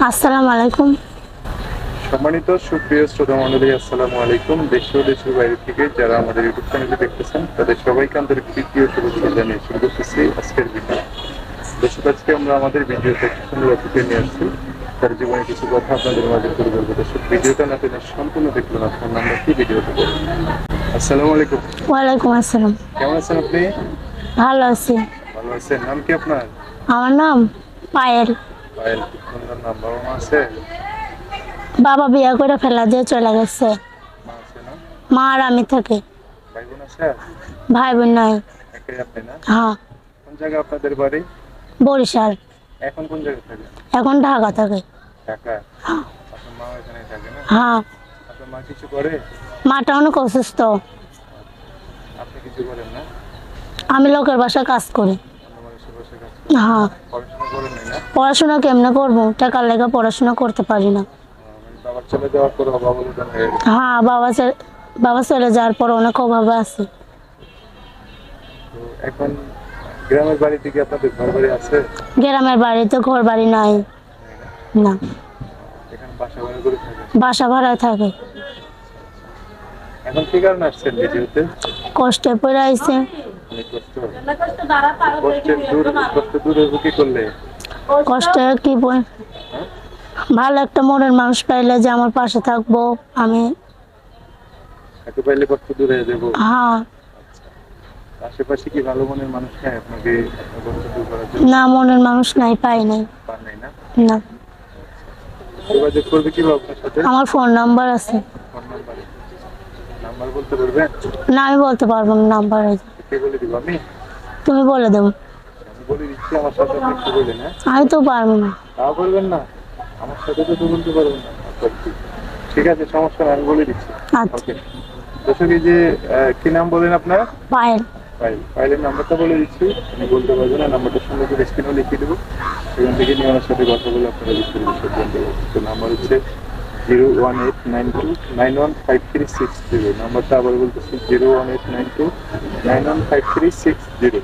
আসসালামু আলাইকুম। সম্মানিত সুপ্রিয় শ্রোতা মণ্ডলী, আসসালামু আলাইকুম। দেশ ও দেশের বাইরে থেকে যারা আমাদের ইউটিউব চ্যানেলে দেখতেছেন তাদের সবাইকে আন্তরিক প্রীতি ও শুভেচ্ছা জানিয়ে শুরু করতেছি আজকের ভিডিও। দর্শক, আজকে আমরা আমাদের ভিডিওতে একটা সুন্দর অতিথি নিয়ে আসছি, তার জীবনে কিছু কথা আপনাদের মাঝে তুলে ধরবো। দর্শক, ভিডিওটা না টেনে সম্পূর্ণ দেখবেন। আপনার নামটা কি ভিডিওতে বলুন। আসসালামু আলাইকুম। ওয়ালাইকুম আসসালাম। কেমন আছেন আপনি? ভালো আছি। ভালো আছেন। নাম কি আপনার? আমার নাম পায়েল। পায়েল। খুব সুন্দর নাম। বাবা মা আছে? বাবা বিয়ে করে ফেলা দিয়ে চলে গেছে। মা আছে না? মা আর আমি থাকি। ভাই বোন আছে? ভাই বোন নাই। একাই আপনি না? হ্যাঁ। কোন জায়গায় আপনাদের বাড়ি? বরিশাল। এখন কোন জায়গায় থাকেন? এখন ঢাকা থাকে। ঢাকা। আপনার মা এখানে থাকে না? হ্যাঁ। আপনার মা কিছু করে? মাটা অনেক অসুস্থ। আপনি কিছু করেন না? আমি লোকের বাসায় কাজ করি। অন্য মানুষের বাসায় কাজ করেন? হ্যাঁ। পড়াশোনা করেন নাই না? পড়াশোনা কেমনে করবো, টাকার লেগে পড়াশোনা করতে পারি না। মানে বাবার চলে যাওয়ার পর অভাবনীয়তা হয়ে গেছে। হ্যাঁ, বাবা চলে যাওয়ার পর অনেক অভাবে আছে। তো এখন গ্রামের বাড়িতে কি আপনাদের ঘর বাড়ি আছে? গ্রামের বাড়িতে ঘর বাড়ি নাই। না, এখানে বাসা ভাড়া করে থাকেন? বাসা ভাড়ায় থাকে। এখন কি কারণে আসছেন ভিডিওতে? কষ্টে পড়ে আইছে। অনেক কষ্ট। কষ্ট দূর হইব কি করলে? কষ্টে কি হ্যাঁ? ভালো একটা মনের মানুষ পাইলে যে আমার পাশে থাকবো আমি। এত পাইলে কষ্ট দূর হয়ে যাবো। হ্যাঁ। আশেপাশে কি ভালো মনের মানুষ নেই আপনাকে আপনার কষ্ট দূর করার জন্য? না, মনের মানুষ নাই, পাই নাই। পান নাই না? না। যোগাযোগ করবে কিভাবে আপনার সাথে? আমার ফোন নাম্বার আছে। ফোন নাম্বারে নাম্বার বলতে পারবেন? না, আমি বলতে পারবো না নাম্বার আছে। কে বলে দিব আমি? তুমি বলে দেবো। আমি বলে দিচ্ছি, আমার সাথে আপনি একটু বললেন। হ্যাঁ, আমি তো পারবো না। তাও বলবেন না? আমার সাথে তো বলতে পারবেন না। আচ্ছা, ঠিক আছে, সমস্যা নাই, আমি বলে দিচ্ছি। আচ্ছা। ওকে। দর্শক, এই যে কি নাম বলেন আপনার? পায়েল। ফাইল। ফাইলের নাম্বারটা বলে দিচ্ছি, আমি বলতে পারবো না। নাম্বারটা সুন্দর করে স্ক্রিনেও লিখে দেবো, সেখান থেকে নিয়ে আমার সাথে কথা বলে আপনারা বিস্তারিত সব জানতে পারবেন। তো নাম্বার হচ্ছে 01892915360। নাম্বারটা আবার বলতেছি 01892915360।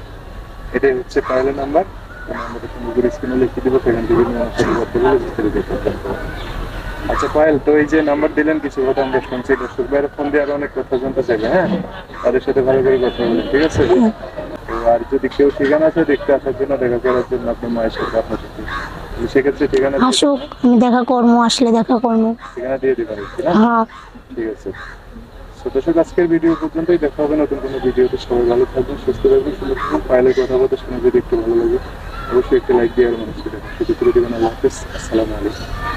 এটাই হচ্ছে পায়েলের নাম্বার। নাম্বারটা সুন্দর করে স্ক্রিনে লিখে দেবো, সেখান থেকে নিয়ে আমার সাথে কথা বলে বিস্তারিত সব জানতে পারবেন। আচ্ছা পায়েল, তো এই যে নাম্বার দিলেন, কিছু কথা আমরা শুনছি, দর্শক ভাইয়ের ফোন দিয়ে আরো অনেক কথা জানতে চাইবে। হ্যাঁ, তাদের সাথে ভালো করে কথা বলেন, ঠিক আছে? তো আর যদি কেউ ঠিকানা আছে দেখতে আসার জন্য, দেখা করার জন্য আপনার মায়ের সাথে আপনার সাথে, সেক্ষেত্রে ঠিকানা আসুক, আমি দেখা করবো, আসলে দেখা করবো। ঠিকানা দিয়ে দিবেন আর কি, না? হ্যাঁ। ঠিক আছে। তো দর্শক, আজকের ভিডিও পর্যন্তই। দেখা হবে নতুন কোনো ভিডিওতে। সবাই ভালো থাকবেন, সুস্থ থাকবেন, সুন্দর থাকবেন। পায়েলের কথাবার্তা শুনে যদি একটু ভালো লাগে, অবশ্যই একটা লাইক দিয়ে আর মানুষকে দেখেন, শুধু করে দেবেন। আল্লাহ হাফেজ। আসসালামু আলাইকুম।